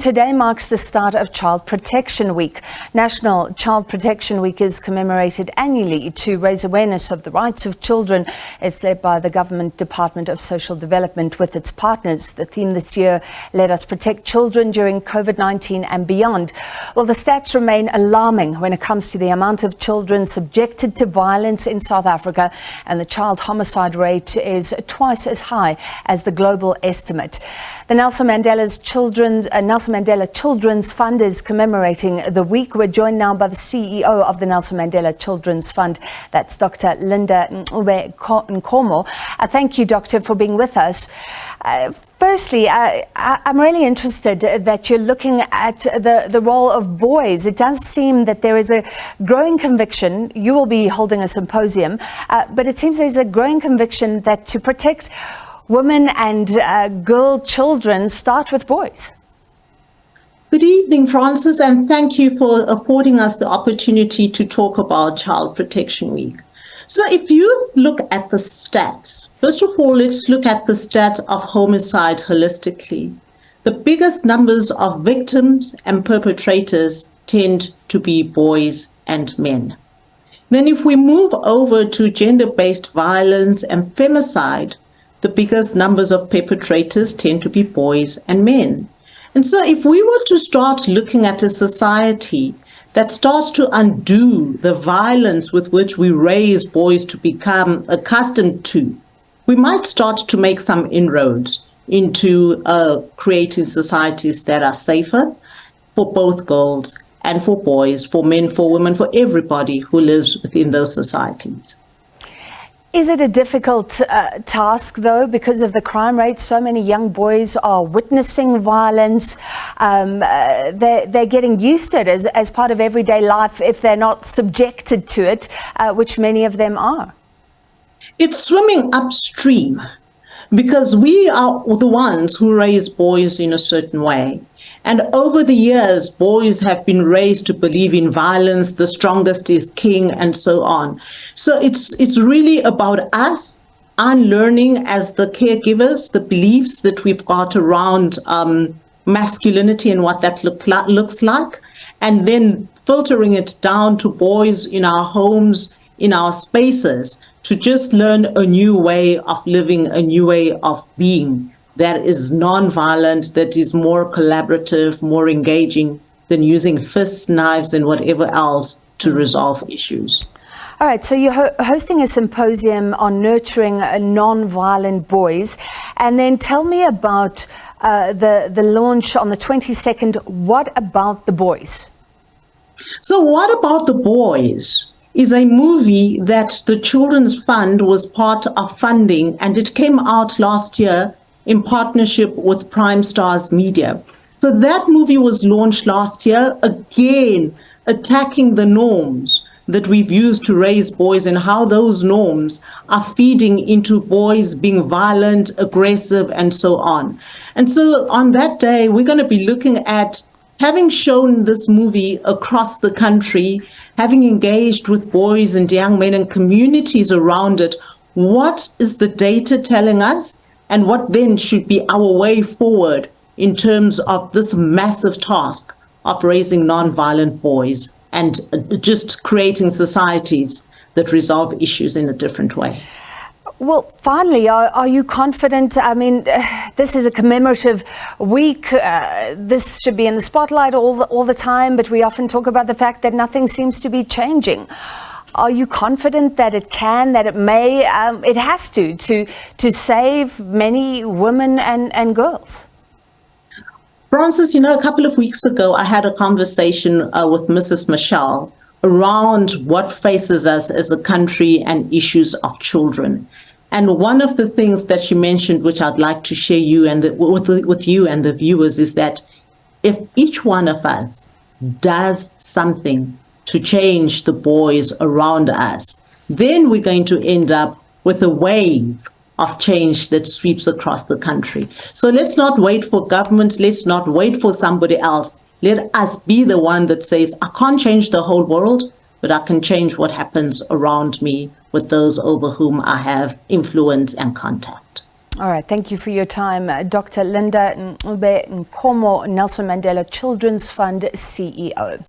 Today marks the start of Child Protection Week. National Child Protection Week is commemorated annually to raise awareness of the rights of children. It's led by the Government Department of Social Development with its partners. The theme this year, Let Us Protect Children During Covid19 and Beyond. Well, the stats remain alarming when it comes to the amount of children subjected to violence in South Africa, and the child homicide rate is twice as high as the global estimate. The Nelson Mandela Children's Fund is commemorating the week. We're joined now by the CEO of the Nelson Mandela Children's Fund. That's Dr. Ncube-Nkomo. Thank you, Doctor, for being with us. Firstly, I'm really interested that you're looking at the role of boys. It does seem that there is a growing conviction. You will be holding a symposium, but it seems there's a growing conviction that to protect women and girl children start with boys. Good evening, Francis, and thank you for affording us the opportunity to talk about Child Protection Week. So if you look at the stats, first of all, let's look at the stats of homicide holistically. The biggest numbers of victims and perpetrators tend to be boys and men. Then if we move over to gender-based violence and femicide, the biggest numbers of perpetrators tend to be boys and men. And so if we were to start looking at a society that starts to undo the violence with which we raise boys to become accustomed to, we might start to make some inroads into creating societies that are safer for both girls and for boys, for men, for women, for everybody who lives within those societies. Is it a difficult task, though, because of the crime rate? So many young boys are witnessing violence. They're getting used to it as part of everyday life if they're not subjected to it, which many of them are. It's swimming upstream because we are the ones who raise boys in a certain way. And over the years, boys have been raised to believe in violence, the strongest is king, and so on. So it's really about us unlearning as the caregivers, the beliefs that we've got around masculinity and what that looks like, and then filtering it down to boys in our homes, in our spaces, to just learn a new way of living, a new way of being that is non-violent, that is more collaborative, more engaging than using fists, knives, and whatever else to resolve issues. All right, so you're hosting a symposium on nurturing non-violent boys. And then tell me about the launch on the 22nd. What about the boys? So What About the Boys is a movie that the Children's Fund was part of funding, and it came out last year in partnership with Prime Stars Media. So that movie was launched last year, again, attacking the norms that we've used to raise boys and how those norms are feeding into boys being violent, aggressive, and so on. And so on that day, we're going to be looking at, having shown this movie across the country, having engaged with boys and young men and communities around it, what is the data telling us? And what then should be our way forward in terms of this massive task of raising non-violent boys and just creating societies that resolve issues in a different way? Well, finally, are you confident? I mean, this is a commemorative week. This should be in the spotlight all the time, but we often talk about the fact that nothing seems to be changing. Are you confident that it can, that it may, it has to save many women and girls? Francis, a couple of weeks ago, I had a conversation with Mrs. Michelle around what faces us as a country and issues of children. And one of the things that she mentioned, which I'd like to share with you and the viewers, is that if each one of us does something to change the boys around us, then we're going to end up with a wave of change that sweeps across the country. So let's not wait for government, let's not wait for somebody else. Let us be the one that says, I can't change the whole world, but I can change what happens around me with those over whom I have influence and contact. All right, thank you for your time, Dr. Ncube-Nkomo, Nelson Mandela Children's Fund CEO.